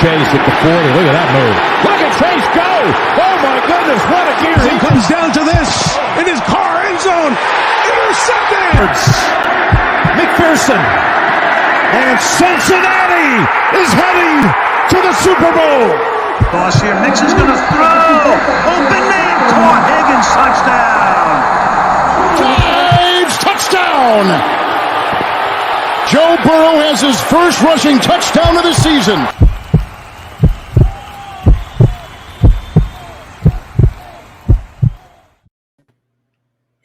Chase at the 40. Look at that move. Look at Chase go. Oh, my goodness. What a gear. He comes down to this in his car end zone. Intercepted. McPherson. And Cincinnati is heading to the Super Bowl. Boss here. Mixon's going to throw. Open man. Caught. Higgins. Touchdown. Touchdown. Joe Burrow has his first rushing touchdown of the season.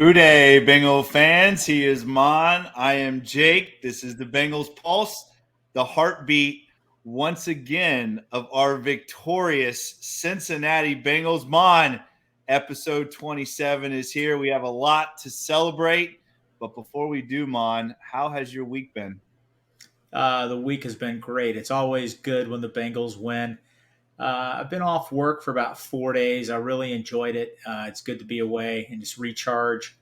Uday, Bengal fans. He is Maan. I am Jake. This is the Bengals Pulse, the heartbeat once again of our victorious Cincinnati Bengals. Maan, episode 27 is here. We have a lot to celebrate. But before we do, Maan, how has your week been? The week has been great. It's always good when the Bengals win. I've been off work for about 4 days. I really enjoyed it. It's good to be away and just recharge.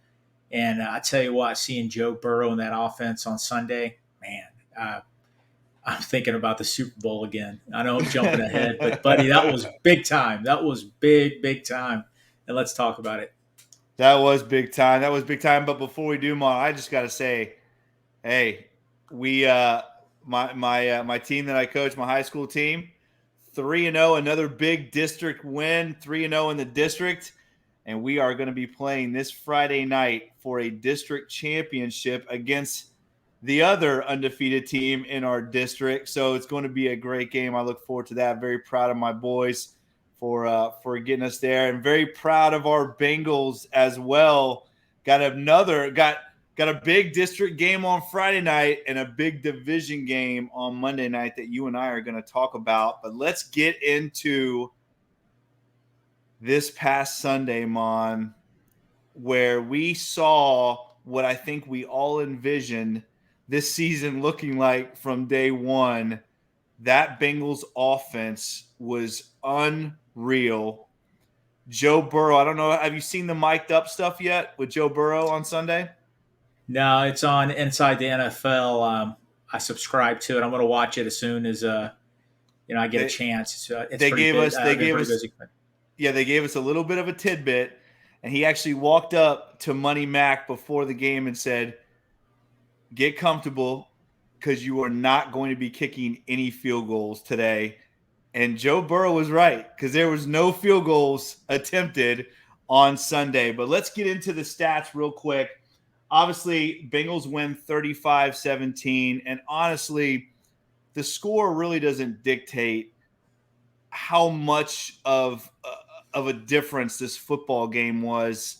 And I tell you what, seeing Joe Burrow in that offense on Sunday, man, I'm thinking about the Super Bowl again. I know I'm jumping ahead, but buddy, that was big time. That was big time. And let's talk about it. That was big time. But before we do, Maan, I just got to say, hey, we my team that I coach, my high school team, 3-0, another big district win, 3-0 in the district, and we are going to be playing this Friday night for a district championship against the other undefeated team in our district. So it's going to be a great game. I look forward to that. Very proud of my boys for getting us there, and very proud of our Bengals as well. Got a big district game on Friday night and a big division game on Monday night that you and I are going to talk about. But let's get into this past Sunday, Maan, where we saw what I think we all envisioned this season looking like from day one. That Bengals offense was unreal. Joe Burrow, I don't know, have you seen the mic'd up stuff yet with Joe Burrow on Sunday? No, it's on Inside the NFL. I subscribe to it. I'm going to watch it as soon as I get a chance. They gave us a little bit of a tidbit, and he actually walked up to Money Mac before the game and said, "Get comfortable, because you are not going to be kicking any field goals today." And Joe Burrow was right, because there was no field goals attempted on Sunday. But let's get into the stats real quick. Obviously, Bengals win 35-17, and honestly, the score really doesn't dictate how much of a difference this football game was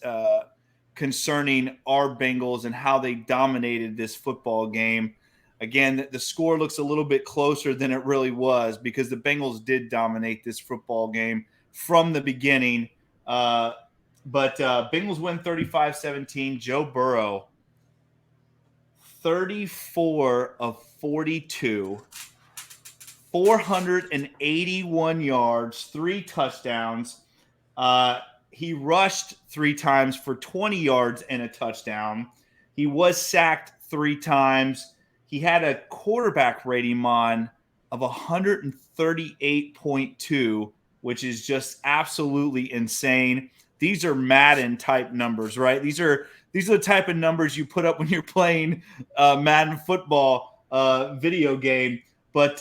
concerning our Bengals and how they dominated this football game. Again, the score looks a little bit closer than it really was, because the Bengals did dominate this football game from the beginning. But Bengals win 35-17. Joe Burrow, 34 of 42, 481 yards, 3 touchdowns. He rushed 3 times for 20 yards and a touchdown. He was sacked 3 times. He had a quarterback rating of 138.2, which is just absolutely insane. These are Madden type numbers, right? These are the type of numbers you put up when you're playing Madden football video game. But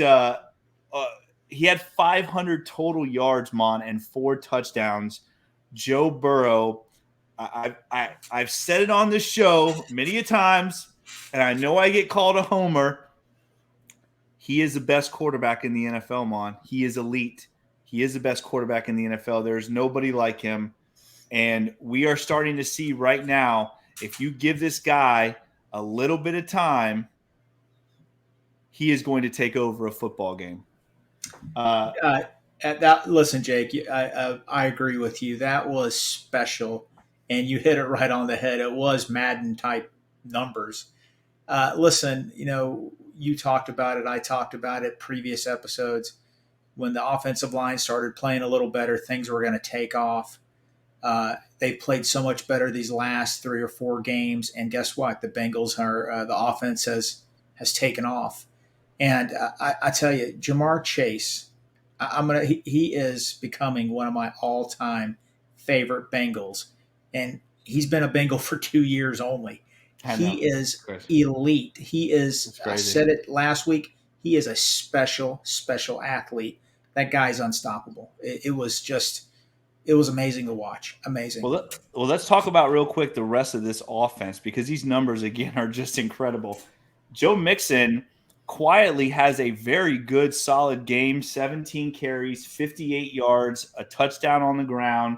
he had 500 total yards, and 4 touchdowns. Joe Burrow, I've said it on this show many a times, and I know I get called a homer. He is the best quarterback in the NFL, Maan. He is elite. He is the best quarterback in the NFL. There's nobody like him. And we are starting to see right now, if you give this guy a little bit of time, he is going to take over a football game. Listen, Jake, I agree with you. That was special, and you hit it right on the head. It was Madden-type numbers. Listen, you talked about it. I talked about it previous episodes. When the offensive line started playing a little better, things were going to take off. They played so much better these last 3 or 4 games, and guess what? The Bengals the offense has taken off. And I tell you, Jamar Chase, He is becoming one of my all-time favorite Bengals, and he's been a Bengal for 2 years only. I know. He is Crazy. elite. He is. It's I crazy. said it last week. He is a special athlete. That guy's unstoppable. It was amazing to watch. Amazing. Let's talk about real quick the rest of this offense, because these numbers again are just incredible. Joe Mixon quietly has a very good, solid game. 17 carries, 58 yards, a touchdown on the ground.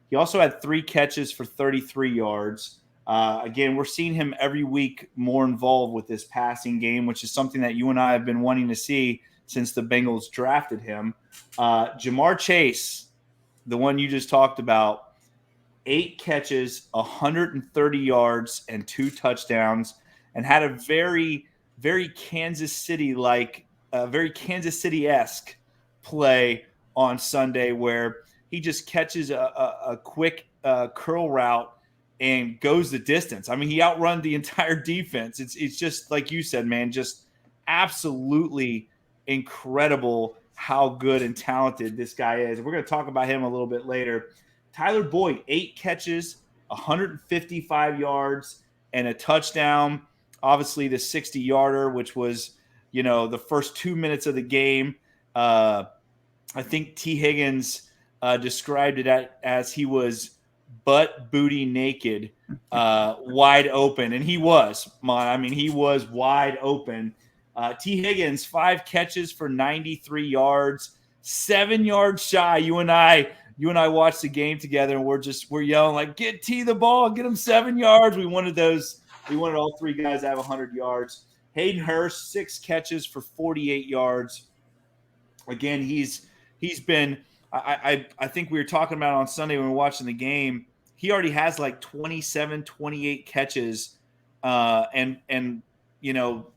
He also had 3 catches for 33 yards. Again, we're seeing him every week more involved with this passing game, which is something that you and I have been wanting to see since the Bengals drafted him. Jamar Chase, the one you just talked about, 8 catches, 130 yards, and 2 touchdowns, and had a very, very Kansas City-like, very Kansas City-esque play on Sunday where he just catches a quick curl route and goes the distance. I mean, he outrun the entire defense. It's just like you said, man, just absolutely incredible how good and talented this guy is. We're going to talk about him a little bit later. Tyler Boyd, 8 catches, 155 yards, and a touchdown. Obviously, the 60-yarder, which was, the first 2 minutes of the game. I think T. Higgins described it as he was butt booty naked, wide open. And he was, Maan. I mean, he was wide open. T. Higgins, 5 catches for 93 yards, 7 yards shy. You and I watched the game together, and we're yelling like, "Get T the ball, get him 7 yards." We wanted all 3 guys to have 100 yards. Hayden Hurst, 6 catches for 48 yards. Again, he's been. I think we were talking about on Sunday when we were watching the game. He already has like 27, 28 catches, and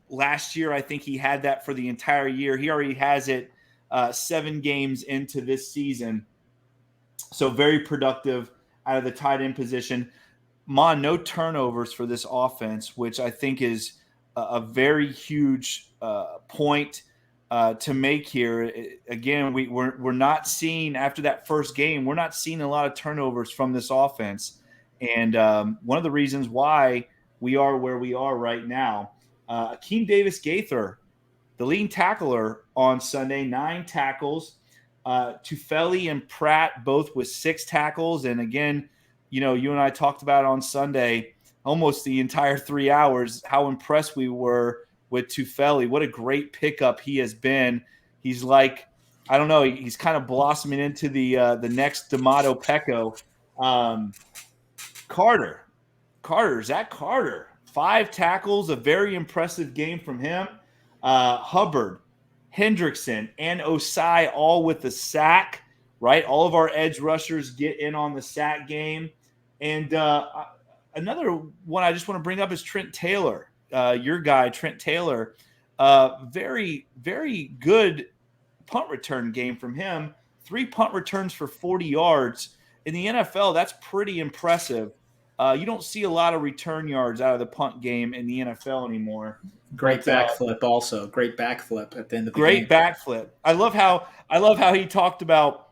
last year I think he had that for the entire year. He already has it 7 games into this season. So very productive out of the tight end position. Maan, no turnovers for this offense, which I think is a very huge point to make here. Again, we're not seeing, after that first game, we're not seeing a lot of turnovers from this offense. And one of the reasons why we are where we are right now. Akeem Davis-Gaither, the leading tackler on Sunday, 9 tackles. Tufele and Pratt both with 6 tackles. And again, you and I talked about on Sunday, almost the entire 3 hours, how impressed we were with Tufele. What a great pickup he has been. He's like, I don't know, he's kind of blossoming into the next D'Amato Pecco. Zach Carter, 5 tackles, a very impressive game from him. Hubbard, Hendrickson, and Osai all with the sack, right? All of our edge rushers get in on the sack game. And another one I just want to bring up is Trent Taylor, your guy, Trent Taylor. Very, very good punt return game from him. 3 punt returns for 40 yards. In the NFL, that's pretty impressive. You don't see a lot of return yards out of the punt game in the NFL anymore. Great backflip, also great backflip at the end of the Great game. backflip. I love how he talked about.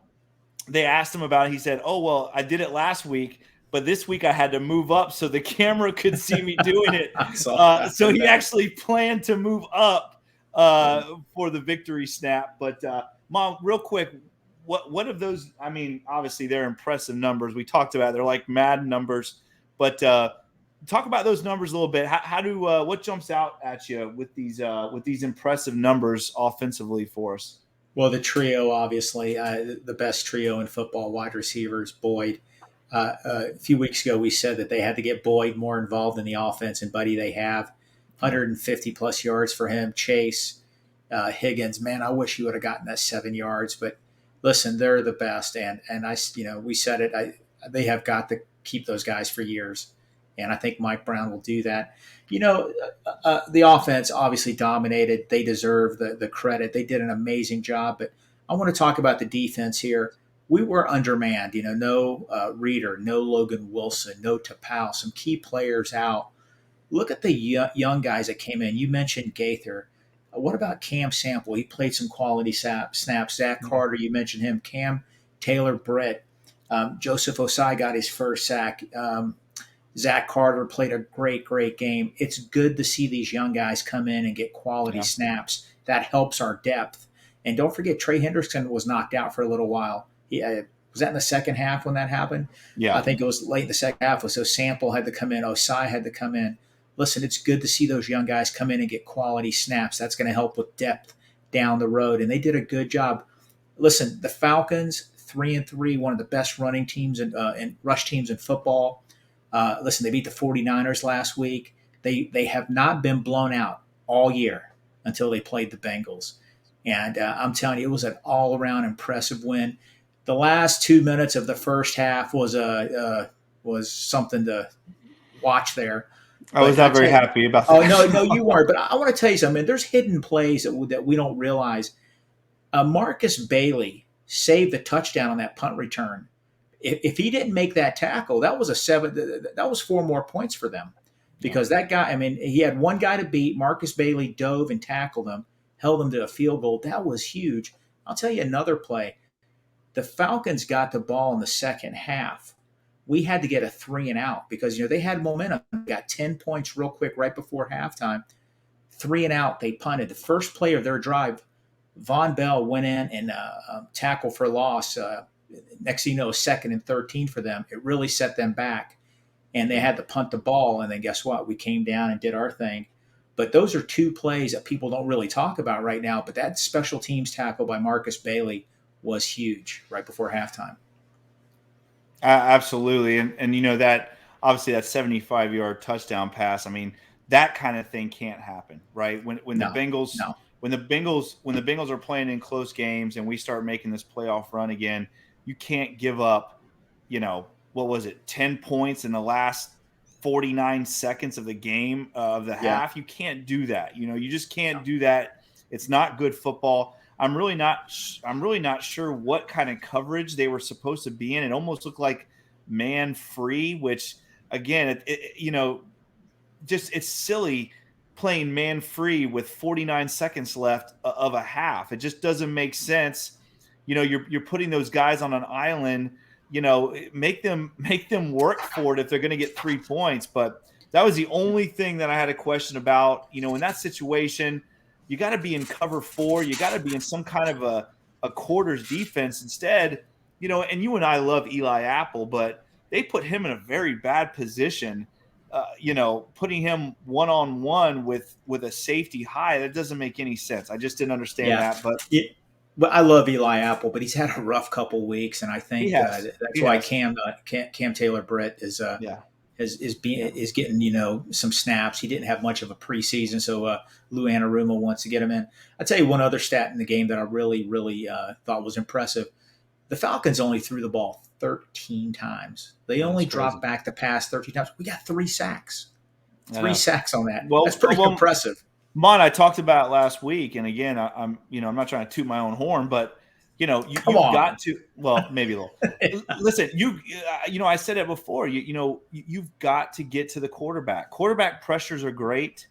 They asked him about it. He said, "Oh well, I did it last week, but this week I had to move up so the camera could see me doing it." So he actually planned to move up for the victory snap. But Mom, real quick, what of those? I mean, obviously they're impressive numbers. We talked about it. They're like Madden numbers, but talk about those numbers a little bit. What jumps out at you with these impressive numbers offensively for us? Well, the trio, obviously, the best trio in football, wide receivers, Boyd. A few weeks ago, we said that they had to get Boyd more involved in the offense, and buddy, they have 150 plus yards for him. Chase, Higgins, man, I wish he would have gotten that 7 yards, but listen, they're the best, and we said it. They have got to keep those guys for years, and I think Mike Brown will do that. The offense obviously dominated. They deserve the credit. They did an amazing job. But I want to talk about the defense here. We were undermanned. No Reader, no Logan Wilson, no Tapau, some key players out. Look at the young guys that came in. You mentioned Gaither. What about Cam Sample? He played some quality snaps. Zach Carter, you mentioned him. Cam Taylor Britt. Joseph Osai got his first sack. Zach Carter played a great game. It's good to see these young guys come in and get quality snaps. That helps our depth. And don't forget, Trey Hendrickson was knocked out for a little while. Was that in the second half when that happened? Yeah. I think it was late in the second half. So Sample had to come in. Osai had to come in. Listen, it's good to see those young guys come in and get quality snaps. That's going to help with depth down the road. And they did a good job. Listen, the Falcons, 3-3, one of the best running teams and rush teams in football. Listen, they beat the 49ers last week. They have not been blown out all year until they played the Bengals. And I'm telling you, it was an all-around impressive win. The last 2 minutes of the first half was something to watch there. I was not very happy about that. Oh, no, you weren't. But I want to tell you something. There's hidden plays that we don't realize. Marcus Bailey saved the touchdown on that punt return. If he didn't make that tackle, that was 4 more points for them. Because that guy, he had one guy to beat. Marcus Bailey dove and tackled him, held him to a field goal. That was huge. I'll tell you another play. The Falcons got the ball in the second half. We had to get a 3-and-out because they had momentum. Got 10 points real quick right before halftime. 3-and-out. They punted. The first play of their drive, Von Bell went in and tackled for loss. Next thing you know, 2nd and 13 for them. It really set them back. And they had to punt the ball. And then guess what? We came down and did our thing. But those are 2 plays that people don't really talk about right now. But that special teams tackle by Marcus Bailey was huge right before halftime. Absolutely. And that obviously that 75-yard touchdown pass, that kind of thing can't happen, right? When the Bengals are playing in close games and we start making this playoff run again, you can't give up, 10 points in the last 49 seconds of the game of the half. You can't do that. You just can't do that. It's not good football. I'm really not sure what kind of coverage they were supposed to be in. It almost looked like man free, which again, it's silly playing man free with 49 seconds left of a half. It just doesn't make sense. You're putting those guys on an island. Make them work for it if they're going to get 3 points. But that was the only thing that I had a question about. In that situation, you got to be in cover 4. You got to be in some kind of a quarters defense instead. And you and I love Eli Apple, but they put him in a very bad position. Putting him one-on-one with a safety high, that doesn't make any sense. I just didn't understand that. But I love Eli Apple, but he's had a rough couple weeks, and I think that's why Cam Taylor Britt is getting some snaps. He didn't have much of a preseason, so Lou Anarumo wants to get him in. I'll tell you one other stat in the game that I really thought was impressive. The Falcons only threw the ball 13 times. They only dropped back the pass 13 times. We got 3 sacks. 3 sacks on that. That's pretty impressive. Maan, I talked about it last week, and again, I'm not trying to toot my own horn, but you've got to. Well, maybe a little. Listen, I said it before. You've got to get to the quarterback. Quarterback pressures are great,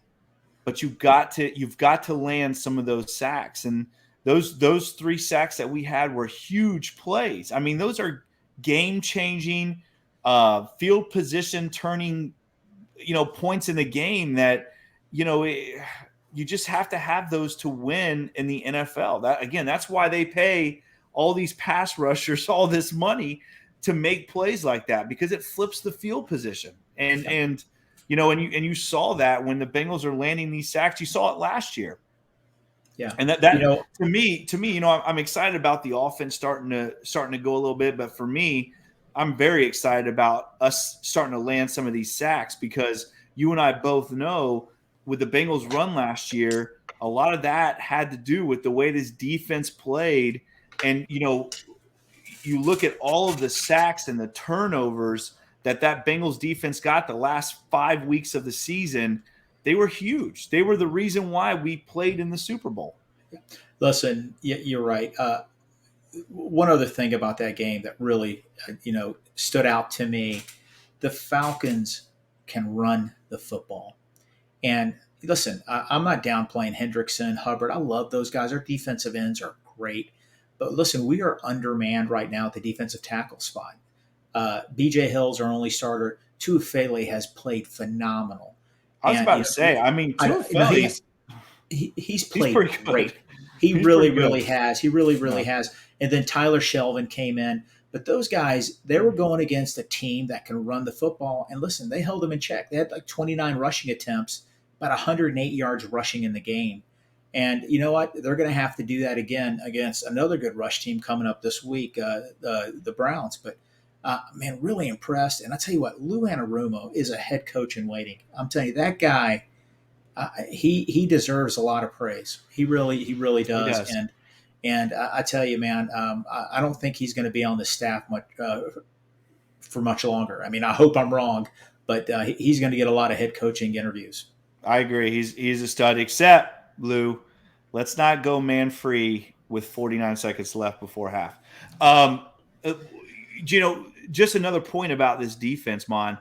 but you've got to land some of those sacks, and those 3 sacks that we had were huge plays. Those are game-changing, field position turning, points in the game that you just have to have those to win in the NFL. That's why they pay all these pass rushers all this money to make plays like that, because it flips the field position. And you saw that when the Bengals are landing these sacks. You saw it last year. Yeah. And that to me, I'm excited about the offense starting to go a little bit, but for me, I'm very excited about us starting to land some of these sacks, because you and I both know with the Bengals run last year, a lot of that had to do with the way this defense played. And, you look at all of the sacks and the turnovers that Bengals defense got the last 5 weeks of the season. They were huge. They were the reason why we played in the Super Bowl. Listen, you're right. One other thing about that game that really, stood out to me, the Falcons can run the football. And, listen, I'm not downplaying Hendrickson, Hubbard. I love those guys. Our defensive ends are great. But listen, we are undermanned right now at the defensive tackle spot. BJ Hill's our only starter. Tuafele has played phenomenal. I was And, about to say, I mean, Tuafele's he's he's played pretty good. great. He He's really, pretty good. really has. He really, really has. And then Tyler Shelvin came in. But those guys, they were going against a team that can run the football. And listen, they held them in check. They had like 29 rushing attempts, about 108 yards rushing in the game. And you know what? They're going to have to do that again against another good rush team coming up this week, the Browns. But, man, really impressed. And I tell you what, Lou Anarumo is a head coach in waiting. I'm telling you, that guy, he deserves a lot of praise. He really does. He does. And I tell you, man, I don't think he's going to be on the staff for much longer. I mean, I hope I'm wrong, but he's going to get a lot of head coaching interviews. I agree. He's a stud, except, Lou, let's not go man-free with 49 seconds left before half. Just another point about this defense, Mon.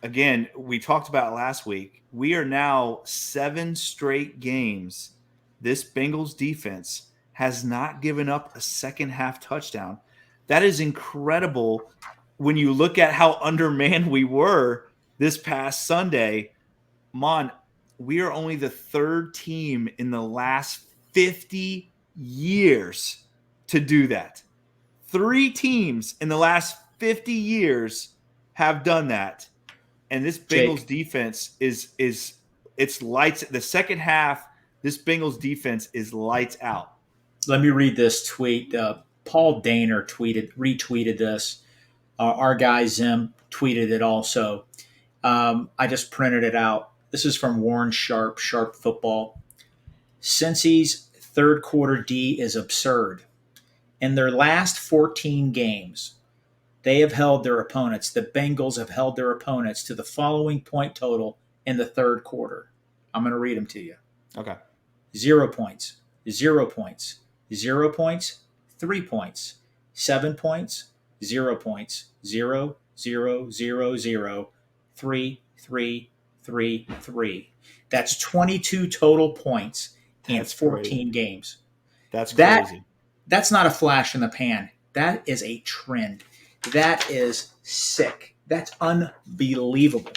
Again, we talked about it last week. We are now 7 straight games. This Bengals defense has not given up a second-half touchdown. That is incredible when you look at how undermanned we were this past Sunday. Mon, we are only the 3rd team in the last 50 years to do that. 3 teams in the last 50 years have done that. And this Bengals defense is it's lights. The second half, this Bengals defense is lights out. Let me read this tweet. Paul Daner retweeted this. Our guy Zim tweeted it also. I just printed it out. This is from Warren Sharp Football. Cincy's third quarter D is absurd. In their last 14 games, they have held their opponents. The Bengals have held their opponents to the following point total in the third quarter. I'm going to read them to you. Okay. 0 points, 0 points, 0 points, 3 points, 7 points, 0 points, 0, 0, 0, 0, 3, 3, 3, 3. That's 22 total points in 14 games. That's crazy. That's not a flash in the pan. That is a trend. That is sick. That's unbelievable.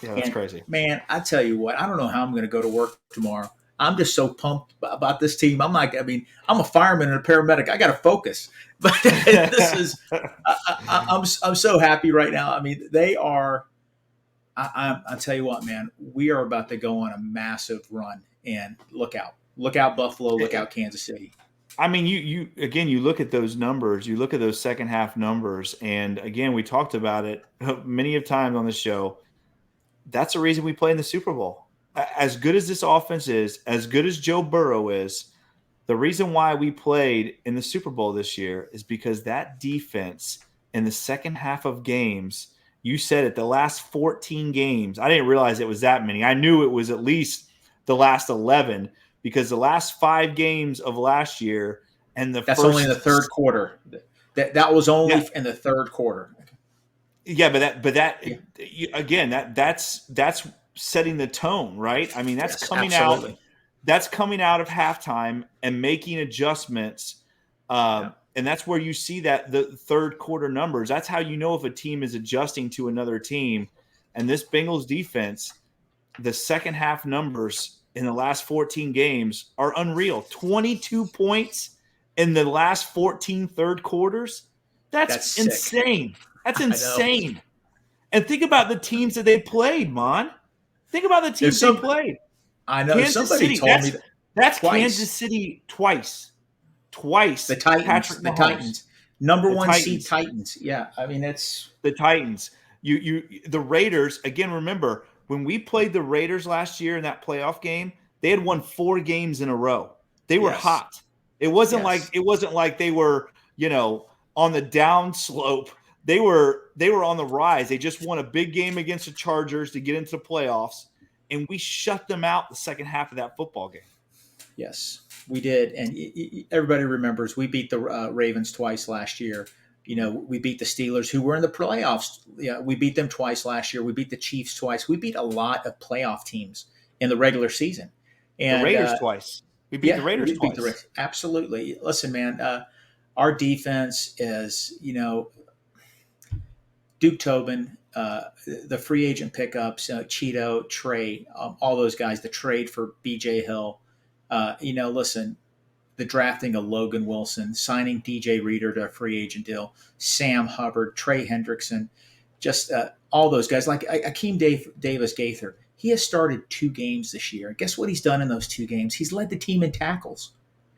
Yeah, that's crazy. Man, I tell you what, I don't know how I'm going to go to work tomorrow. I'm just so pumped about this team. I'm a fireman and a paramedic. I got to focus. But this is, I'm so happy right now. I mean, they are, I tell you what, man, we are about to go on a massive run. And look out Buffalo, look out Kansas City. I mean, you look at those numbers, you look at those second half numbers, and again, we talked about it many of times on the show. That's the reason we play in the Super Bowl. As good as this offense is, as good as Joe Burrow is, the reason why we played in the Super Bowl this year is because that defense in the second half of games, you said it, the last 14 games, I didn't realize it was that many. I knew it was at least the last 11 because the last 5 games of last year and that's only in the third quarter. That was only in the third quarter. Yeah, that's setting the tone, right? I mean, that's coming out. That's coming out of halftime and making adjustments, and that's where you see that the third quarter numbers. That's how you know if a team is adjusting to another team. And this Bengals defense, the second half numbers in the last 14 games are unreal. 22 points in the last 14 third quarters. That's insane. That's insane. And think about the teams that they played, Mon. Think about the teams they played. I know. Somebody told me that's twice. Kansas City twice. The Titans. The Titans. Number 1 seed Titans. Yeah. I mean, it's the Titans. The Raiders, again, remember, when we played the Raiders last year in that playoff game, they had won 4 games in a row. They were hot. It wasn't like they were, on the down slope. They were on the rise. They just won a big game against the Chargers to get into the playoffs, and we shut them out the second half of that football game. Yes, we did. And everybody remembers we beat the Ravens twice last year. We beat the Steelers, who were in the playoffs. Yeah, we beat them twice last year. We beat the Chiefs twice. We beat a lot of playoff teams in the regular season. And The Raiders twice. We beat the Raiders we beat the twice. Raiders. Absolutely. Listen, man, our defense is, Duke Tobin, the free agent pickups, Cheeto, Trey, all those guys, the trade for BJ Hill. Listen, the drafting of Logan Wilson, signing DJ Reader to a free agent deal, Sam Hubbard, Trey Hendrickson, just all those guys. Like Akeem Davis Gaither, he has started 2 games this year. Guess what he's done in those 2 games? He's led the team in tackles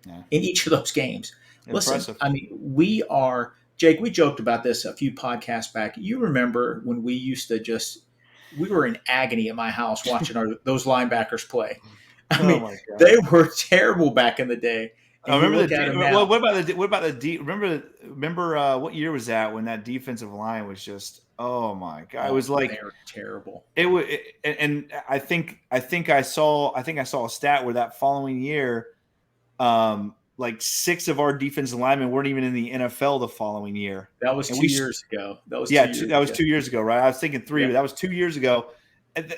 in each of those games. Impressive. Listen, I mean, we are – Jake, we joked about this a few podcasts back. You remember when we used to we were in agony at my house watching those linebackers play. I mean, they were terrible back in the day. I remember what about the D? Remember what year was that when that defensive line was just, oh my God, it was like they were terrible. It was, and I think I saw a stat where that following year, like 6 of our defensive linemen weren't even in the NFL the following year. That was 2 years ago. That was 2 years ago, right? I was thinking 3, but that was 2 years ago. And,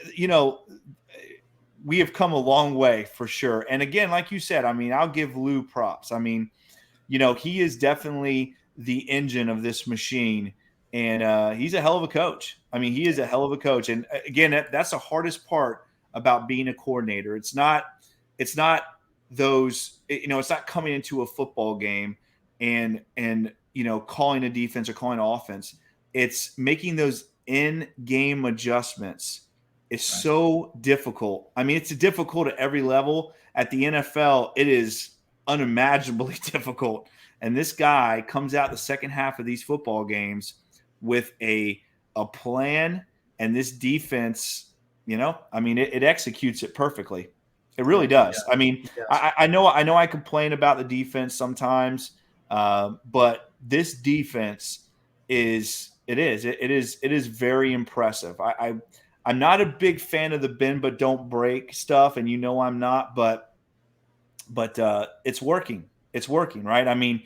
we have come a long way for sure. And again, like you said, I mean, I'll give Lou props. I mean, he is definitely the engine of this machine, and he's a hell of a coach. I mean, he is a hell of a coach. And again, that's the hardest part about being a coordinator. It's not those, it's not coming into a football game and calling a defense or calling an offense. It's making those in-game adjustments. It's so difficult. I mean, it's difficult at every level. At the NFL, it is unimaginably difficult. And this guy comes out the second half of these football games with a plan, and this defense, I mean, it executes it perfectly. It really does. Yeah, I mean, I know I complain about the defense sometimes, but this defense is very impressive. I'm not a big fan of the bend but don't break stuff, and I'm not, but it's working. It's working, right? I mean,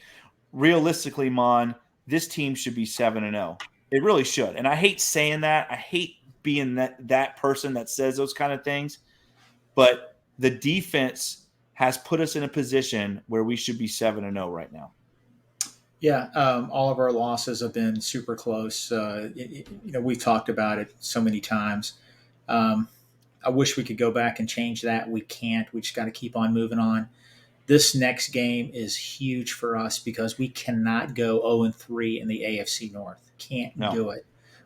realistically, Maan, this team should be 7-0. It really should. And I hate saying that. I hate being that person that says those kind of things. But the defense has put us in a position where we should be 7-0 right now. Yeah, all of our losses have been super close. We've talked about it so many times. I wish we could go back and change that. We can't. We just got to keep on moving on. This next game is huge for us because we cannot go 0-3 in the AFC North. Can't do it.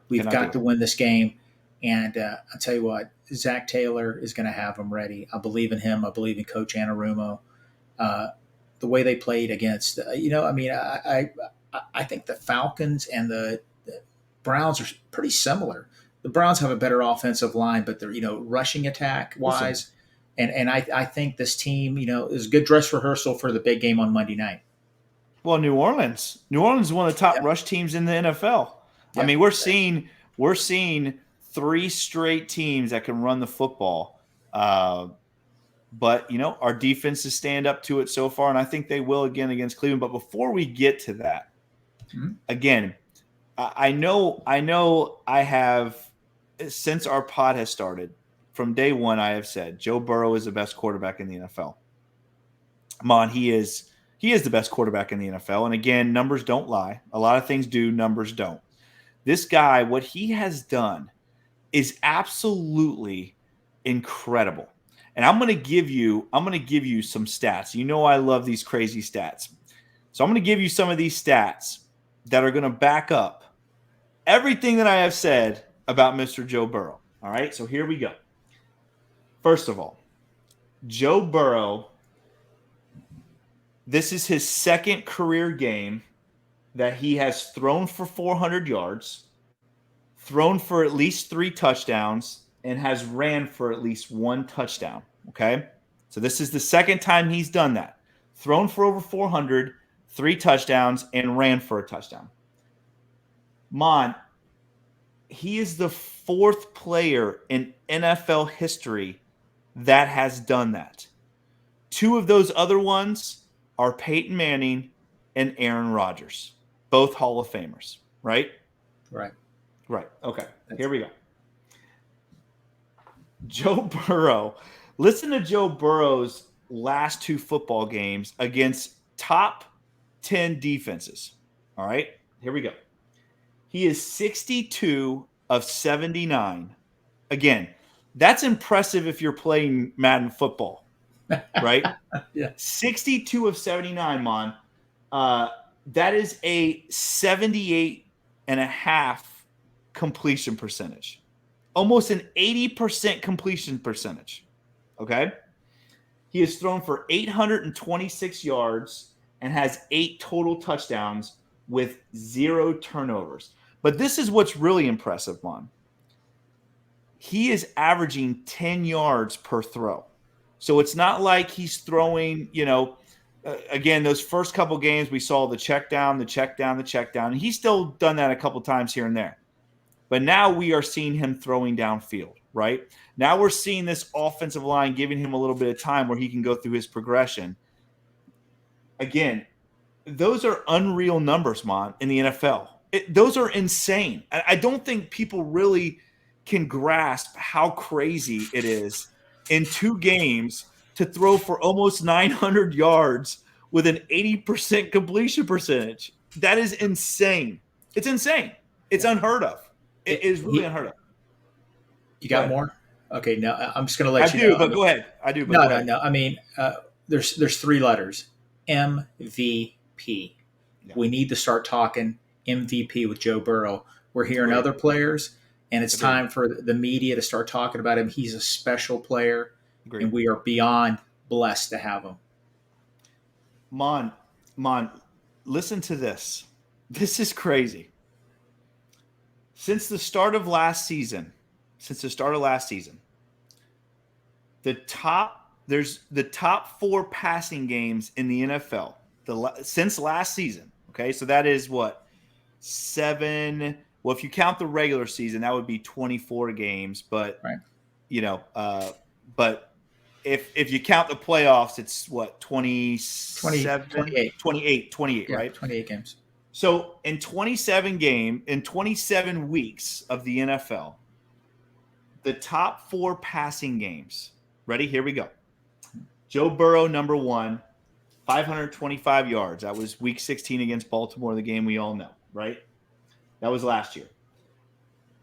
We've got to win this game. And I'll tell you what, Zach Taylor is going to have them ready. I believe in him. I believe in Coach Anarumo. The way they played against, I think the Falcons and the Browns are pretty similar. The Browns have a better offensive line, but they're, rushing attack wise. And I think this team, is a good dress rehearsal for the big game on Monday night. Well, New Orleans is one of the top rush teams in the NFL. Yeah. I mean, we're seeing 3 straight teams that can run the football. But, our defense has stand up to it so far, and I think they will again against Cleveland. But before we get to that, again, I know I have, since our pod has started, from day one, I have said Joe Burrow is the best quarterback in the NFL. Maan, he is the best quarterback in the NFL. And again, numbers don't lie. A lot of things do, numbers don't. This guy, what he has done is absolutely incredible. And I'm going to give you some stats. I love these crazy stats. So I'm going to give you some of these stats that are going to back up everything that I have said about Mr. Joe Burrow. All right, so here we go. First of all, Joe Burrow, this is his second career game that he has thrown for 400 yards, thrown for at least 3 touchdowns, and has ran for at least 1 touchdown, okay? So this is the second time he's done that. Thrown for over 400, 3 touchdowns, and ran for a touchdown. Maan, he is the 4th player in NFL history that has done that. 2 of those other ones are Peyton Manning and Aaron Rodgers, both Hall of Famers, right? Right. Okay, here we go. Joe Burrow. Listen to Joe Burrow's last 2 football games against top 10 defenses. All right, here we go. He is 62 of 79. Again, that's impressive if you're playing Madden football, right? Yeah. 62 of 79, Mon. That is a 78.5 completion percentage. Almost an 80% completion percentage. Okay? He has thrown for 826 yards and has 8 total touchdowns with 0 turnovers. But this is what's really impressive, Mon. He is averaging 10 yards per throw. So it's not like he's throwing, again, those first couple games we saw the check down. And he's still done that a couple times here and there. But now we are seeing him throwing downfield, right? Now we're seeing this offensive line giving him a little bit of time where he can go through his progression. Again, those are unreal numbers, Mon, in the NFL. Those are insane. I don't think people really can grasp how crazy it is in 2 games to throw for almost 900 yards with an 80% completion percentage. That is insane. It's insane. It's unheard of. It is really unheard of. You got more? Okay, no, I'm just going to let you know. But go ahead. I do, but no, go no, ahead. no. I mean, there's 3 letters. MVP. Yeah. We need to start talking MVP with Joe Burrow. We're hearing other players, and it's time for the media to start talking about him. He's a special player, and we are beyond blessed to have him. Maan, listen to this. This is crazy. Since the start of last season, the top 4 passing games in the NFL since last season. Okay, so that is what 7. Well, if you count the regular season, that would be 24 games. But right. But if you count the playoffs, it's what 27, 28, yeah, right? 28 games. So in 27 weeks of the NFL, the top 4 passing games. Ready? Here we go. Joe Burrow, number 1, 525 yards. That was week 16 against Baltimore, the game we all know, right? That was last year.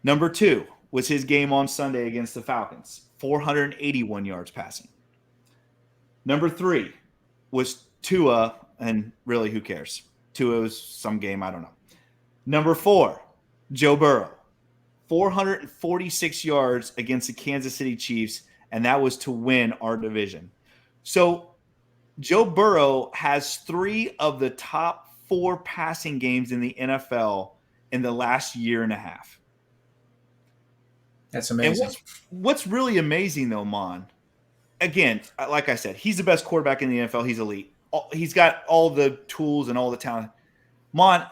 Number 2 was his game on Sunday against the Falcons, 481 yards passing. Number 3 was Tua, and really, who cares? Tua was some game, I don't know. Number 4, Joe Burrow, 446 yards against the Kansas City Chiefs, and that was to win our division. So Joe Burrow has 3 of the top 4 passing games in the NFL in the last year and a half. That's amazing. And what's really amazing, though, Maan, again, like I said, he's the best quarterback in the NFL. He's elite. He's got all the tools and all the talent. Maan,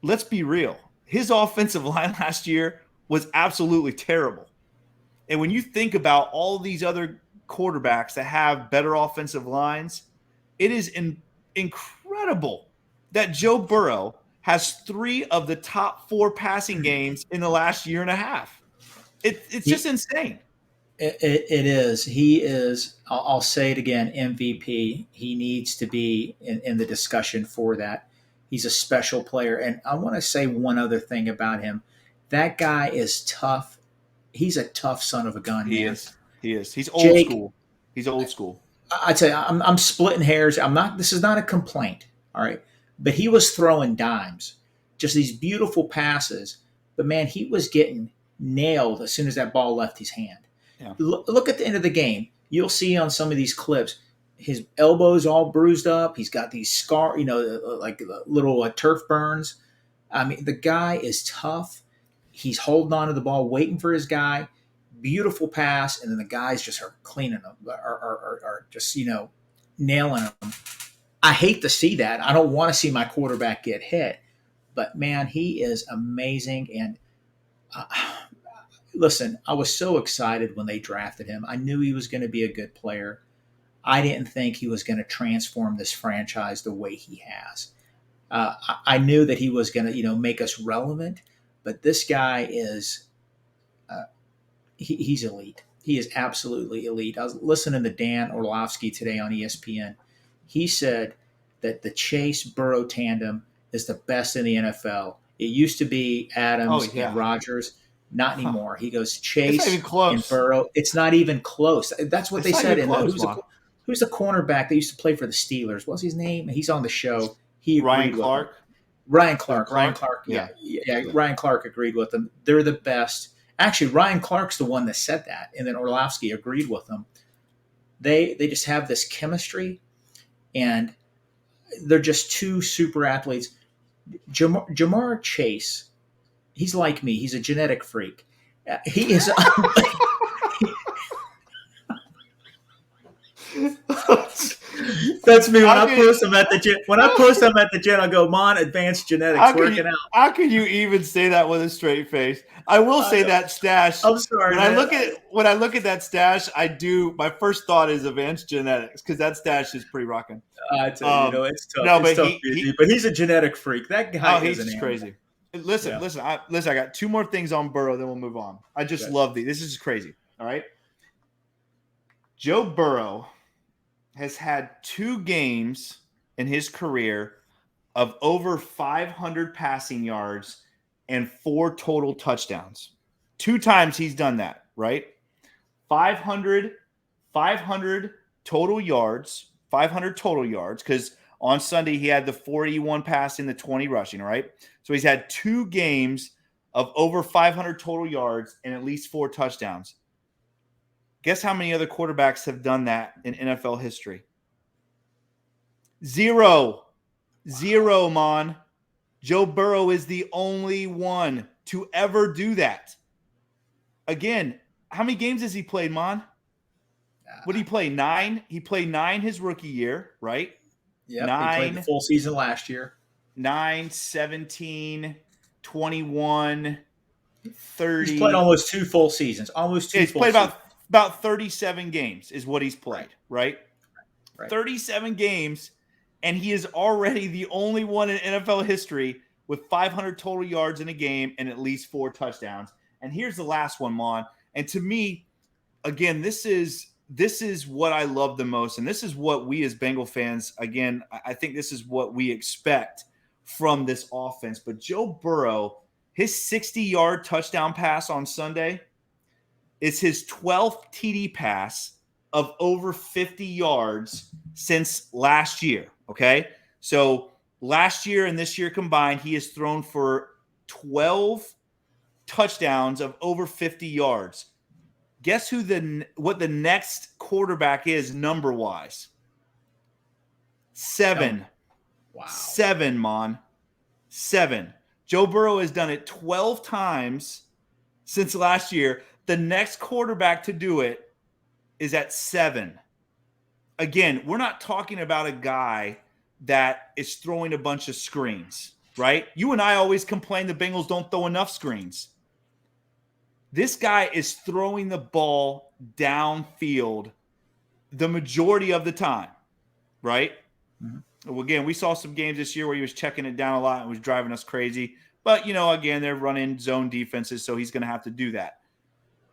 let's be real. His offensive line last year was absolutely terrible. And when you think about all these other quarterbacks that have better offensive lines, it is incredible that Joe Burrow has 3 of the top 4 passing games in the last year and a half. It's just insane. It is. He is, I'll say it again, MVP. He needs to be in the discussion for that. He's a special player. And I want to say one other thing about him. That guy is tough. He's a tough son of a gun. He man. is. He is. He's old school. He's old school. I tell you, I'm splitting hairs. This is not a complaint. All right. But he was throwing dimes, just these beautiful passes. But man, he was getting nailed as soon as that ball left his hand. Yeah. Look at the end of the game. You'll see on some of these clips, his elbows all bruised up. He's got these like little turf burns. I mean, the guy is tough. He's holding on to the ball, waiting for his guy. Beautiful pass, and then the guys just are cleaning them, are just nailing them. I hate to see that. I don't want to see my quarterback get hit, but man, he is amazing. And listen, I was so excited when they drafted him. I knew he was going to be a good player. I didn't think he was going to transform this franchise the way he has. I knew that he was going to, make us relevant, but this guy is he's elite. He is absolutely elite. I was listening to Dan Orlovsky today on ESPN. He said that the Chase Burrow tandem is the best in the NFL. It used to be Adams and Rodgers. Not anymore. He goes Chase and Burrow. It's not even close. That's what they said. Who's the cornerback that used to play for the Steelers? What's his name? He's on the show. Ryan Clark. Ryan Clark. Yeah. Ryan Clark agreed with them. They're the best. Actually, Ryan Clark's the one that said that, and then Orlovsky agreed with them. They just have this chemistry, and they're just two super athletes. Jamar Chase, he's like me. He's a genetic freak. He is. That's me when I post them at the gym. When I post them at the gym, I go, "Maan, advanced genetics working out." How can you even say that with a straight face? I will say that stash. I'm sorry. When I look at that stash, I do. My first thought is advanced genetics because that stash is pretty rocking. It's tough. No, but he's a genetic freak. That guy is he's crazy. Listen. I got two more things on Burrow, then we'll move on. I just love these. This is crazy. All right, Joe Burrow has had 2 games in his career of over 500 passing yards and 4 total touchdowns. 2 times he's done that, right? 500 total yards, because on Sunday he had the 41 passing, the 20 rushing, right? So he's had 2 games of over 500 total yards and at least 4 touchdowns. Guess how many other quarterbacks have done that in NFL history? 0. Zero, Maan. Joe Burrow is the only one to ever do that. Again, how many games has he played, Maan? What did he play? 9? He played 9 his rookie year, right? Yeah, 9. He played the full season last year. 9, 17, 21, 30. He's played almost 2 full seasons. He's played about 37 games is what he's played, right? 37 games, and he is already the only one in NFL history with 500 total yards in a game and at least 4 touchdowns. And here's the last one, Maan. And to me, again, this is what I love the most, and this is what we as Bengal fans, again, I think this is what we expect from this offense. But Joe Burrow, his 60-yard touchdown pass on Sunday – it's his 12th TD pass of over 50 yards since last year, okay? So last year and this year combined, he has thrown for 12 touchdowns of over 50 yards. Guess what the next quarterback is number-wise? 7. Wow. 7, Maan. 7. Joe Burrow has done it 12 times since last year. The next quarterback to do it is at 7. Again, we're not talking about a guy that is throwing a bunch of screens, right? You and I always complain the Bengals don't throw enough screens. This guy is throwing the ball downfield the majority of the time, right? Mm-hmm. Well, again, we saw some games this year where he was checking it down a lot and was driving us crazy. But, again, they're running zone defenses, so he's going to have to do that.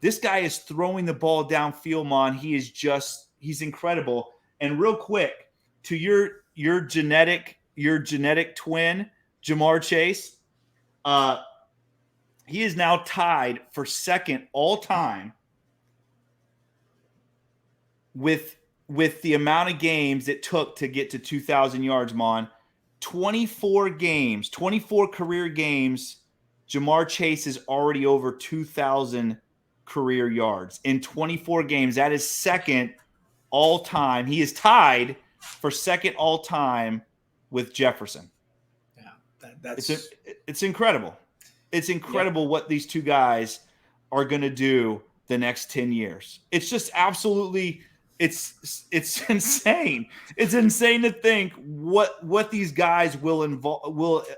This guy is throwing the ball downfield, Maan. He's incredible. And real quick, to your genetic twin, Jamar Chase, he is now tied for second all time with the amount of games it took to get to 2,000 yards, Maan. 24 career games, Jamar Chase is already over 2,000 career yards in 24 games. That is second all time. He is tied for second all time with Jefferson. Yeah, it's incredible. It's incredible what these two guys are going to do the next 10 years. It's just absolutely it's insane. It's insane to think what these guys will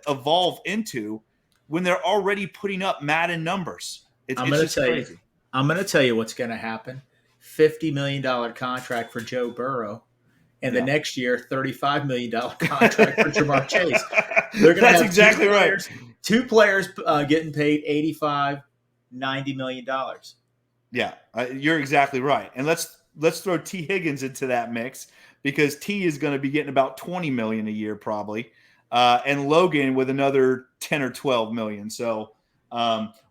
evolve into when they're already putting up Madden numbers. I'm going to tell you what's going to happen. $50 million contract for Joe Burrow, and the next year, $35 million contract for Jamar Chase. They're going to have exactly right. 2 players getting paid $85, $90 million. Yeah, you're exactly right. And let's throw T. Higgins into that mix because T is going to be getting about 20 million a year probably, and Logan with another 10 or 12 million. So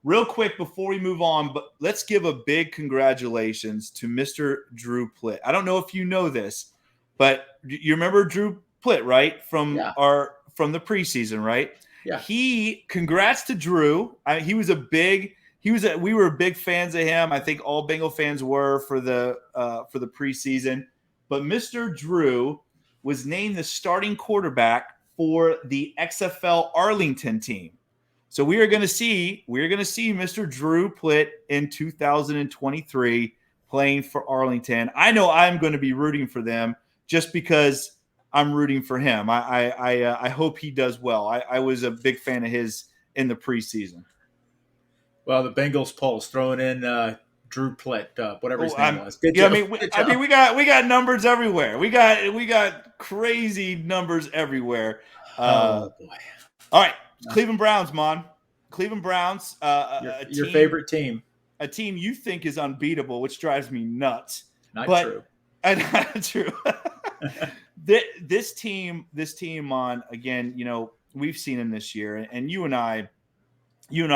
real quick before we move on, but let's give a big congratulations to Mr. Drew Plitt. I don't know if you know this, but you remember Drew Plitt, right? From the preseason, right? Yeah. Congrats to Drew. We were big fans of him. I think all Bengal fans were for the preseason. But Mr. Drew was named the starting quarterback for the XFL Arlington team. So we are going to see Mr. Drew Plitt in 2023 playing for Arlington. I know I'm going to be rooting for them just because I'm rooting for him. I hope he does well. I was a big fan of his in the preseason. Well, the Bengals polls throwing in Drew Plitt, whatever his name was. Good yeah, job. we got numbers everywhere. We got crazy numbers everywhere. Oh boy! All right, Cleveland Browns, Maan. Cleveland Browns, your favorite team, a team you think is unbeatable, which drives me nuts. Not true. Not true. This team, Maan. Again, we've seen him this year, and you and I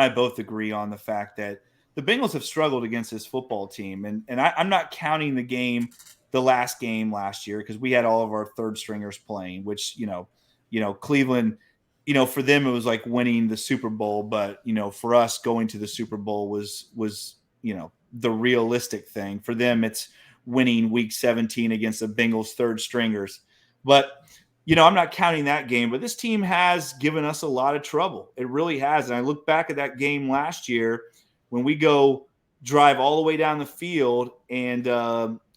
both agree on the fact that the Bengals have struggled against this football team. And I'm not counting the last game last year because we had all of our third stringers playing, which, Cleveland, for them, it was like winning the Super Bowl. But, for us going to the Super Bowl was the realistic thing. For them, it's winning week 17 against the Bengals third stringers. But, I'm not counting that game, but this team has given us a lot of trouble. It really has. And I look back at that game last year when we go drive all the way down the field and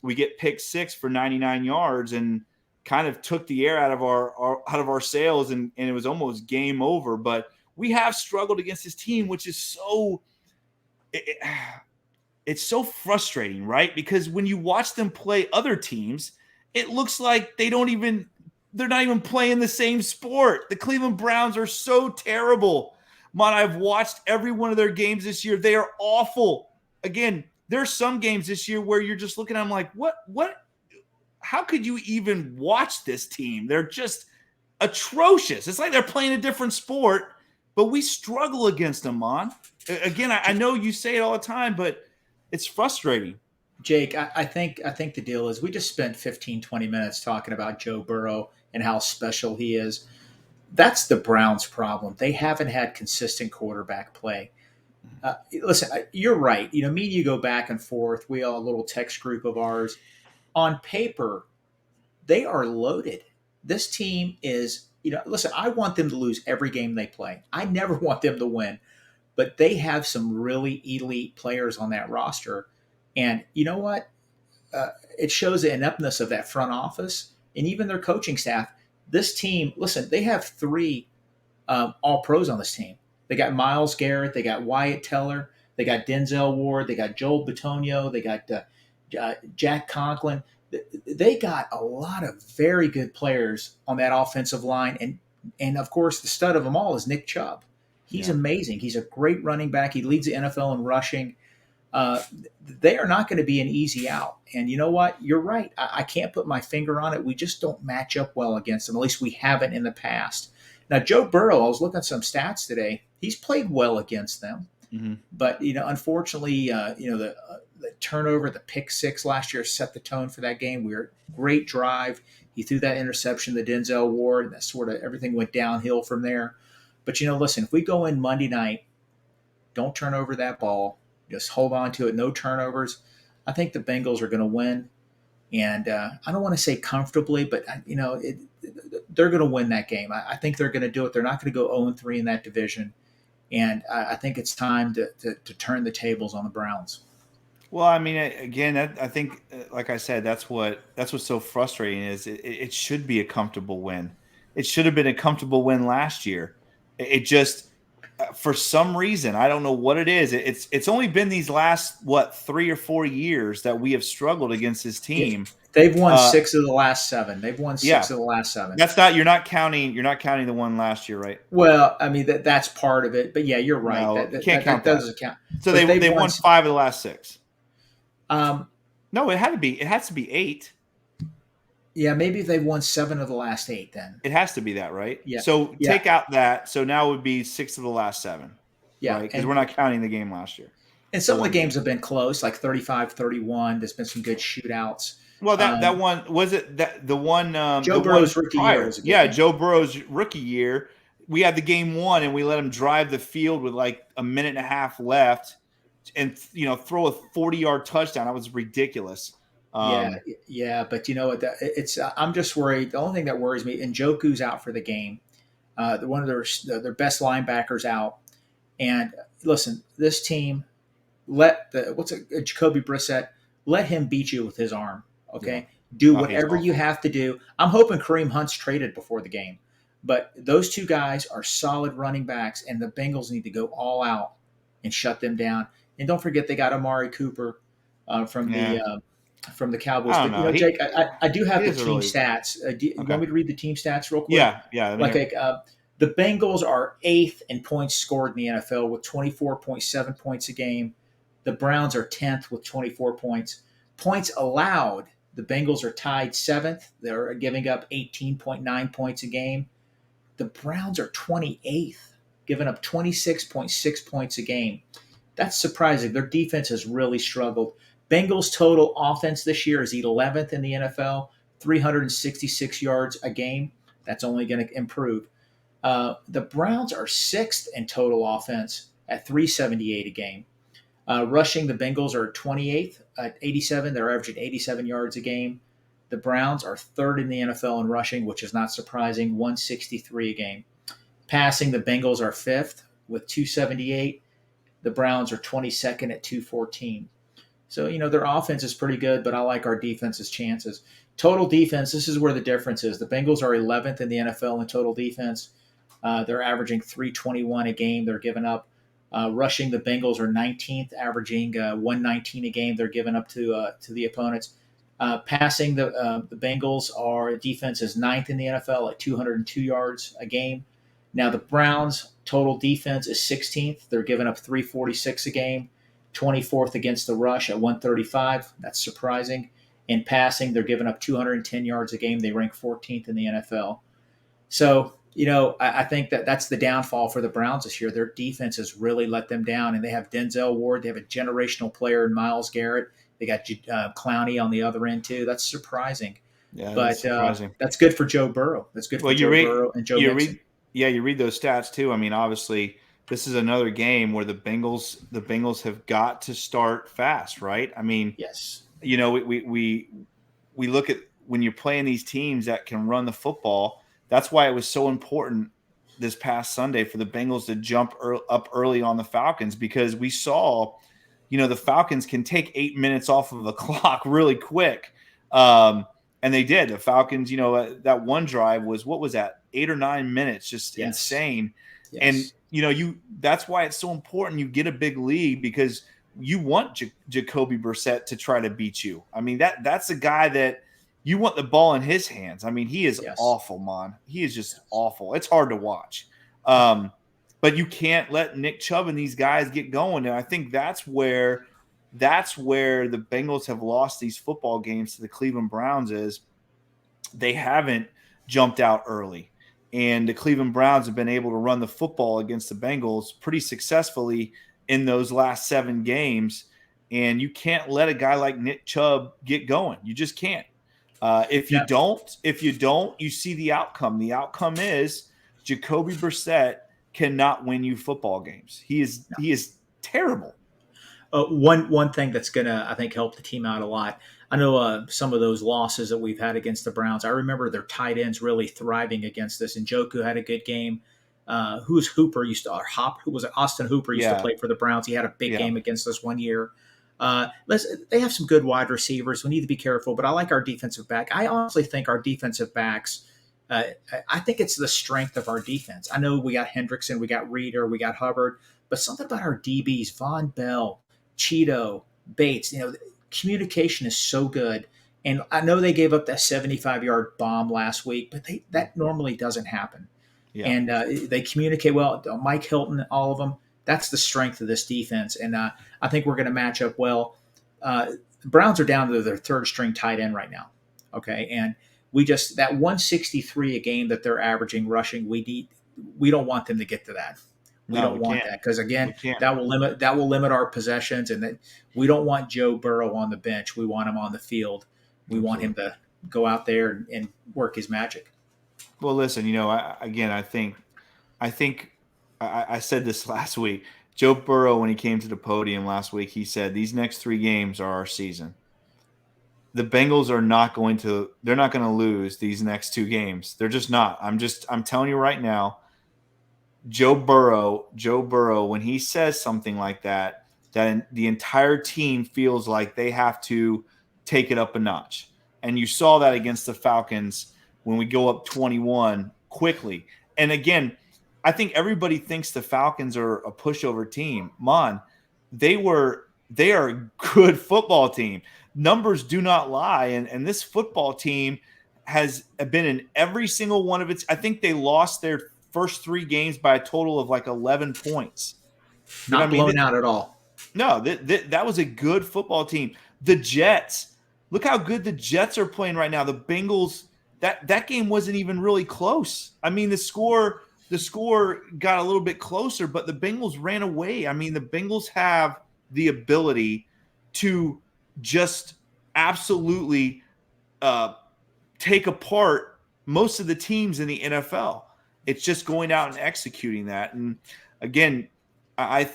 we get pick 6 for 99 yards and kind of took the air out of our sails and it was almost game over. But we have struggled against this team, which is it's so frustrating, right? Because when you watch them play other teams, it looks like they're not even playing the same sport. The Cleveland Browns are so terrible. Maan, I've watched every one of their games this year. They are awful. Again, there are some games this year where you're just looking at them like, what? How could you even watch this team? They're just atrocious. It's like they're playing a different sport, but we struggle against them, Maan. Again, I know you say it all the time, but it's frustrating. Jake, I think the deal is we just spent 15, 20 minutes talking about Joe Burrow and how special he is. That's the Browns' problem. They haven't had consistent quarterback play. Listen, you're right. Me and you go back and forth. We are a little text group of ours. On paper, they are loaded. This team is, listen, I want them to lose every game they play. I never want them to win. But they have some really elite players on that roster. And you know what? It shows the ineptness of that front office and even their coaching staff. This team, listen, they have 3 all-pros on this team. They got Myles Garrett. They got Wyatt Teller. They got Denzel Ward. They got Joel Bitonio. They got Jack Conklin. They got a lot of very good players on that offensive line. And of course, the stud of them all is Nick Chubb. He's amazing. He's a great running back. He leads the NFL in rushing. They are not going to be an easy out. And you know what? You're right. I can't put my finger on it. We just don't match up well against them. At least we haven't in the past. Now, Joe Burrow, I was looking at some stats today. He's played well against them. Mm-hmm. But, unfortunately, the turnover, the pick 6 last year set the tone for that game. We were great drive. He threw that interception to Denzel Ward, and that sort of everything went downhill from there. But, listen, if we go in Monday night, don't turn over that ball. Just hold on to it. No turnovers. I think the Bengals are going to win. And I don't want to say comfortably, but, they're going to win that game. I think they're going to do it. They're not going to go 0-3 in that division. And I think it's time to turn the tables on the Browns. Well, I mean, again, I think, like I said, that's what's so frustrating is it should be a comfortable win. It should have been a comfortable win last year. It just, for some reason, I don't know what it is. It's only been these last 3 or 4 years that we have struggled against this team. They've won 6 of the last 7. They've won 6 of the last 7. That's not you're not counting the one last year, right? Well, I mean that's part of it, but yeah, you're right. No, that can't count that doesn't count. So they won 5 of the last 6. No, it had to be. It has to be 8. Yeah, maybe they've won 7 of the last 8 then. It has to be that, right? Yeah. So Yeah. take out that. So now it would be 6 of the last 7, Yeah. right? Because we're not counting the game last year. And some of the games have been close, like 35-31. There's been some good shootouts. Well, that one was it. That the one Joe Burrow's rookie year was a good game. Joe Burrow's rookie year. We had the game 1, and we let him drive the field with like a minute and a half left, and throw a 40-yard touchdown. That was ridiculous. Yeah, but you know what? It's I'm just worried. The only thing that worries me, Njoku's out for the game. One of their best linebackers out. And listen, this team Jacoby Brissett, let him beat you with his arm. Okay, Yeah. do whatever you have to do. I'm hoping Kareem Hunt's traded before the game, but those two guys are solid running backs, and the Bengals need to go all out and shut them down. And don't forget they got Amari Cooper from the Cowboys. I don't But, know. Jake, I do have the team really... stats. You want me to read the team stats real quick? Yeah. The Bengals are 8th in points scored in the NFL with 24.7 points a game. The Browns are 10th with 24 points. Points allowed, the Bengals are tied 7th. They're giving up 18.9 points a game. The Browns are 28th, giving up 26.6 points a game. That's surprising. Their defense has really struggled. Bengals total offense this year is 11th in the NFL, 366 yards a game. That's only going to improve. The Browns are 6th in total offense at 378 a game. Rushing, the Bengals are 28th at 87. They're averaging 87 yards a game. The Browns are 3rd in the NFL in rushing, which is not surprising, 163 a game. Passing, the Bengals are 5th with 278. The Browns are 22nd at 214. So, their offense is pretty good, but I like our defense's chances. Total defense, this is where the difference is. The Bengals are 11th in the NFL in total defense. They're averaging 321 a game. They're giving up. Rushing, the Bengals are 19th, averaging 119 a game. They're giving up to the opponents. Passing, the Bengals defense is 9th in the NFL at 202 yards a game. Now the Browns total defense is 16th. They're giving up 346 a game. 24th against the rush at 135. That's surprising. In passing, they're giving up 210 yards a game. They rank 14th in the NFL. So, I think that's the downfall for the Browns this year. Their defense has really let them down, and they have Denzel Ward. They have a generational player in Myles Garrett. They got Clowney on the other end, too. That's surprising. Yeah, but that's surprising. That's good for Joe Burrow. That's good for Burrow and Joe Mixon. You read those stats, too. I mean, obviously, this is another game where the Bengals have got to start fast, right? I mean, yes. We look at when you're playing these teams that can run the football. That's why it was so important this past Sunday for the Bengals to jump up early on the Falcons, because we saw, the Falcons can take 8 minutes off of the clock really quick. And they did. The Falcons, that one drive was, what was that, 8 or 9 minutes, just insane. Yes. And, that's why it's so important you get a big lead, because you want Jacoby Brissett to try to beat you. I mean, that's a guy that you want the ball in his hands. I mean, he is awful, Maan. He is just awful. It's hard to watch. But you can't let Nick Chubb and these guys get going. And I think that's where the Bengals have lost these football games to the Cleveland Browns, is they haven't jumped out early. And the Cleveland Browns have been able to run the football against the Bengals pretty successfully in those last 7 games. And you can't let a guy like Nick Chubb get going. You just can't. If you don't, you see the outcome. The outcome is Jacoby Brissett cannot win you football games. He is terrible. One thing that's gonna, I think, help the team out a lot. I know some of those losses that we've had against the Browns. I remember their tight ends really thriving against us. And Njoku had a good game. Austin Hooper used to play for the Browns. He had a big game against us one year. They have some good wide receivers. We need to be careful, but I like our defensive back. I honestly think our defensive backs, I think it's the strength of our defense. I know we got Hendrickson, we got Reeder, we got Hubbard, but something about our DBs, Von Bell, Cheeto, Bates, communication is so good. And I know they gave up that 75-yard bomb last week, but that normally doesn't happen. Yeah. And they communicate well. Mike Hilton, all of them. That's the strength of this defense, and I think we're going to match up well. the Browns are down to their third string tight end right now. Okay. And that 163 a game that they're averaging rushing, we don't want them to get to that. We don't want that because again, that will limit our possessions, and that we don't want Joe Burrow on the bench. We want him on the field. We want him to go out there and work his magic. Well, listen, I think I said this last week. Joe Burrow, when he came to the podium last week, he said these next 3 games are our season. The Bengals are they're not going to lose these next 2 games. They're just not. I'm telling you right now, Joe Burrow, when he says something like that the entire team feels like they have to take it up a notch. And you saw that against the Falcons when we go up 21 quickly. And again, I think everybody thinks the Falcons are a pushover team. Maan, they are a good football team. Numbers do not lie. And this football team has been in every single one of its – I think they lost their first 3 games by a total of like 11 points. Not blown out at all. No, that was a good football team. The Jets, look how good the Jets are playing right now. The Bengals, that game wasn't even really close. I mean, the score got a little bit closer, but the Bengals ran away. I mean, the Bengals have the ability to just absolutely take apart most of the teams in the NFL. It's just going out and executing that. And again, I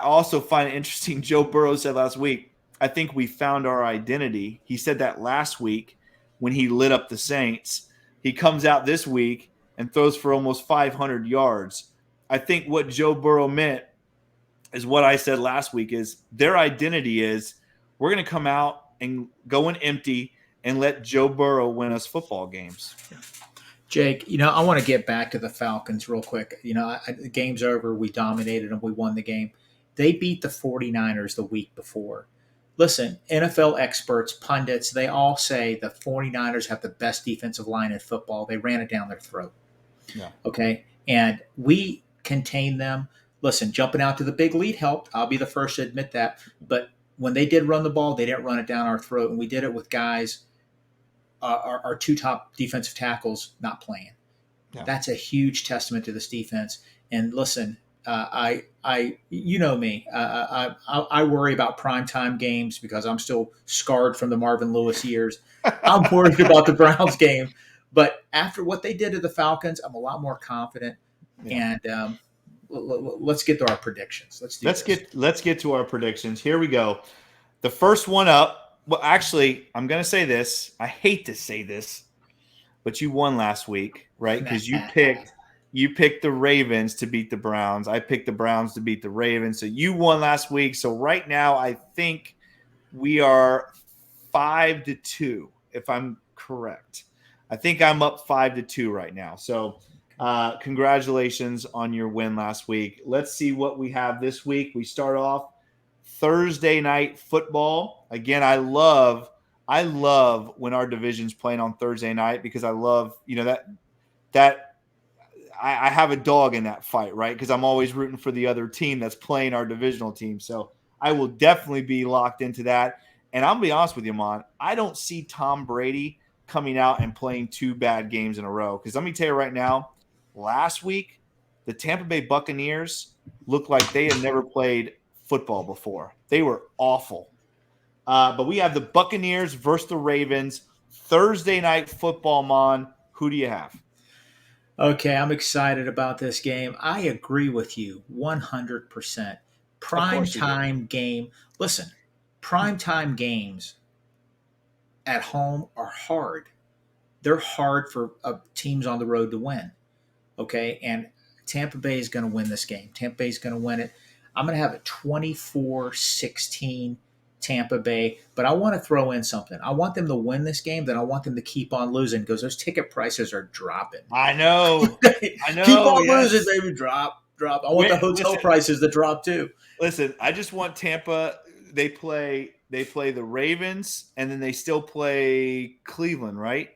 also find it interesting. Joe Burrow said last week, I think we found our identity. He said that last week when he lit up the Saints. He comes out this week and throws for almost 500 yards. I think what Joe Burrow meant is what I said last week is their identity is we're going to come out and go in empty and let Joe Burrow win us football games. Yeah. Jake, I want to get back to the Falcons real quick. The game's over. We dominated them. We won the game. They beat the 49ers the week before. Listen, NFL experts, pundits, they all say the 49ers have the best defensive line in football. They ran it down their throat. Yeah. Okay? And we contained them. Listen, jumping out to the big lead helped. I'll be the first to admit that. But when they did run the ball, they didn't run it down our throat. And we did it with guys, our 2 top defensive tackles not playing. Yeah. That's a huge testament to this defense. And listen, you know me, I worry about primetime games because I'm still scarred from the Marvin Lewis years. I'm worried about the Browns game, but after what they did to the Falcons, I'm a lot more confident. Yeah. And let's get to our predictions. Let's get to our predictions. Here we go. The first one up. Well, actually, I'm going to say this. I hate to say this, but you won last week, right? Because you picked the Ravens to beat the Browns. I picked the Browns to beat the Ravens. So you won last week. So right now, I think we are 5-2, if I'm correct. I think I'm up 5-2 right now. So congratulations on your win last week. Let's see what we have this week. We start off Thursday night football. Again, I love when our division's playing on Thursday night because I love, that I have a dog in that fight, right? Because I'm always rooting for the other team that's playing our divisional team. So I will definitely be locked into that. And I'm going to be honest with you, Maan, I don't see Tom Brady coming out and playing 2 bad games in a row. Because let me tell you right now, last week, the Tampa Bay Buccaneers looked like they had never played football before. They were awful. But we have the Buccaneers versus the Ravens. Thursday night football, Maan. Who do you have? Okay, I'm excited about this game. I agree with you 100%. Primetime game. Listen, primetime games at home are hard. They're hard for teams on the road to win. Okay, and Tampa Bay is going to win this game. Tampa Bay is going to win it. I'm going to have a 24-16 Tampa Bay, but I want to throw in something. I want them to win this game, then I want them to keep on losing because those ticket prices are dropping. I know. Keep on losing, baby. Drop. I want the hotel prices to drop too. Listen, I just want Tampa. They play the Ravens, and then they still play Cleveland, right?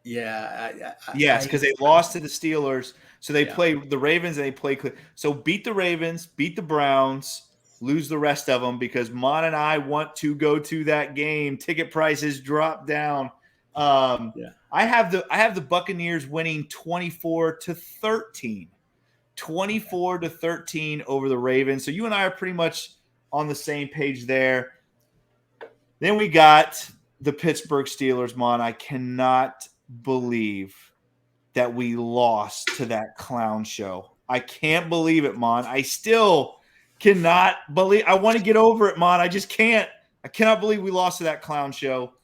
Yeah. Yes, because they lost to the Steelers. So they play the Ravens and they play Cleveland. So beat the Ravens, beat the Browns, lose the rest of them because Mon and I want to go to that game. Ticket prices drop down. I have the Buccaneers winning 24-13. 24-13 over the Ravens. So you and I are pretty much on the same page there. Then we got the Pittsburgh Steelers, Mon. I cannot believe that we lost to that clown show. I can't believe it, Mon. I still cannot believe. I want to get over it, Mon. I just can't. I cannot believe we lost to that clown show.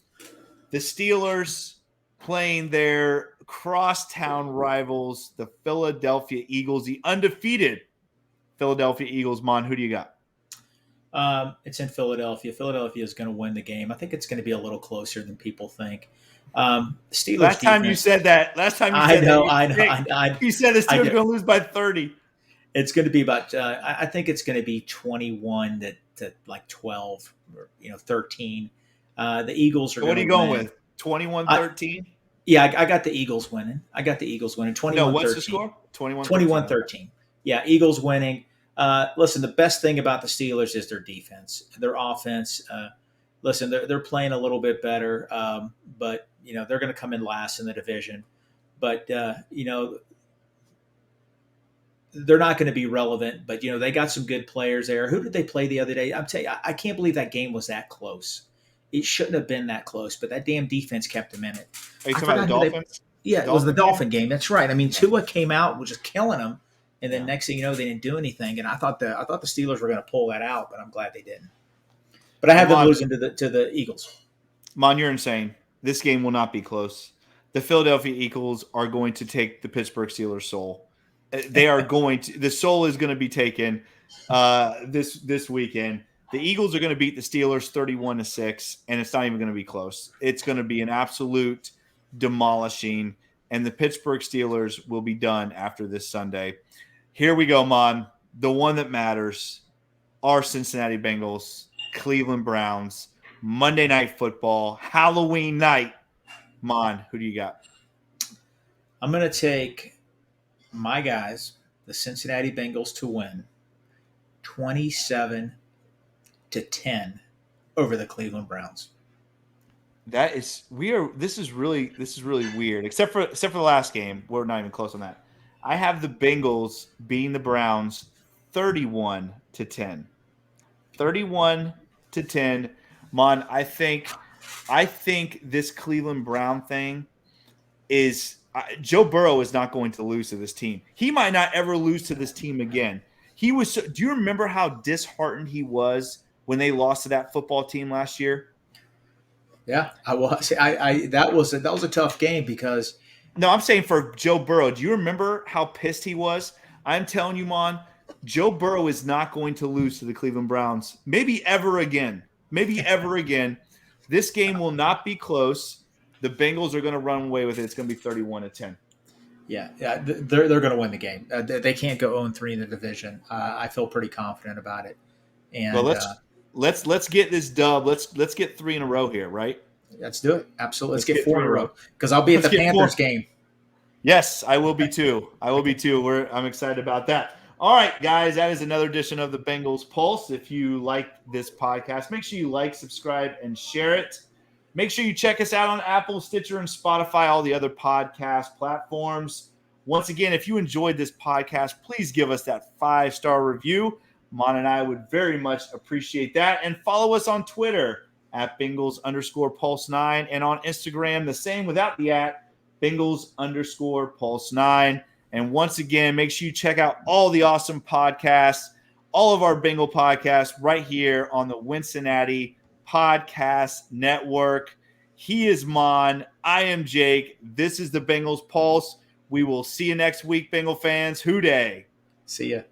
The Steelers playing their crosstown rivals, the Philadelphia Eagles, the undefeated Philadelphia Eagles. Mon, who do you got? It's in Philadelphia. Philadelphia is going to win the game. I think it's going to be a little closer than people think. Steelers. Last time you said that. You said the Steelers are going to lose by 30. It's going to be about. I think it's going to be 21 to like 12 or 13. The Eagles are. So what are you going with? 21-13. Yeah, I got the Eagles winning. 21-13. No, what's the score? 21-13. Yeah, Eagles winning. Listen, the best thing about the Steelers is their defense. Their offense, listen, they're playing a little bit better, but they're going to come in last in the division. But they're not going to be relevant. But they got some good players there. Who did they play the other day? I'm telling you, I can't believe that game was that close. It shouldn't have been that close, but that damn defense kept them in it. Are you talking about the Dolphins? It was the Dolphin game. That's right. I mean, Tua came out, was just killing them. And then next thing you know, they didn't do anything. And I thought the Steelers were going to pull that out, but I'm glad they didn't. But I have them losing to the Eagles. Mon, you're insane. This game will not be close. The Philadelphia Eagles are going to take the Pittsburgh Steelers' soul. They are going to. The soul is going to be taken this weekend. The Eagles are going to beat the Steelers 31-6, and it's not even going to be close. It's going to be an absolute demolishing, and the Pittsburgh Steelers will be done after this Sunday. Here we go, Mon. The one that matters, our Cincinnati Bengals, Cleveland Browns, Monday Night Football, Halloween night. Mon, who do you got? I'm going to take my guys, the Cincinnati Bengals, to win 27-10 over the Cleveland Browns. This is really weird. Except for the last game, we're not even close on that. I have the Bengals beating the Browns 31-10. 31-10. Mon, I think this Cleveland Brown thing is Joe Burrow is not going to lose to this team. He might not ever lose to this team again. Do you remember how disheartened he was when they lost to that football team last year? Yeah, I was. That was a tough game because. No, I'm saying for Joe Burrow. Do you remember how pissed he was? I'm telling you, Mon, Joe Burrow is not going to lose to the Cleveland Browns. Maybe ever again. This game will not be close. The Bengals are going to run away with it. It's going to be 31-10. Yeah, they're going to win the game. They can't go 0-3 in the division. I feel pretty confident about it. And well, let's get this dub. Let's get 3 in a row here, right? Let's do it. Absolutely. Let's get 4 in a row because I'll be at the Panthers game. Yes, I will be too. I'm excited about that. All right, guys, that is another edition of the Bengals Pulse. If you like this podcast, make sure you like, subscribe, and share it. Make sure you check us out on Apple, Stitcher, and Spotify, all the other podcast platforms. Once again, if you enjoyed this podcast, please give us that 5-star review. Mon and I would very much appreciate that. And follow us on Twitter at Bengals_Pulse9 and on Instagram, the same without the at Bengals_Pulse9. And once again, make sure you check out all the awesome podcasts, all of our Bengal podcasts right here on the Wincinnati Podcast Network. He is Mon. I am Jake. This is the Bengals Pulse. We will see you next week, Bengal fans. Hoo day. See ya.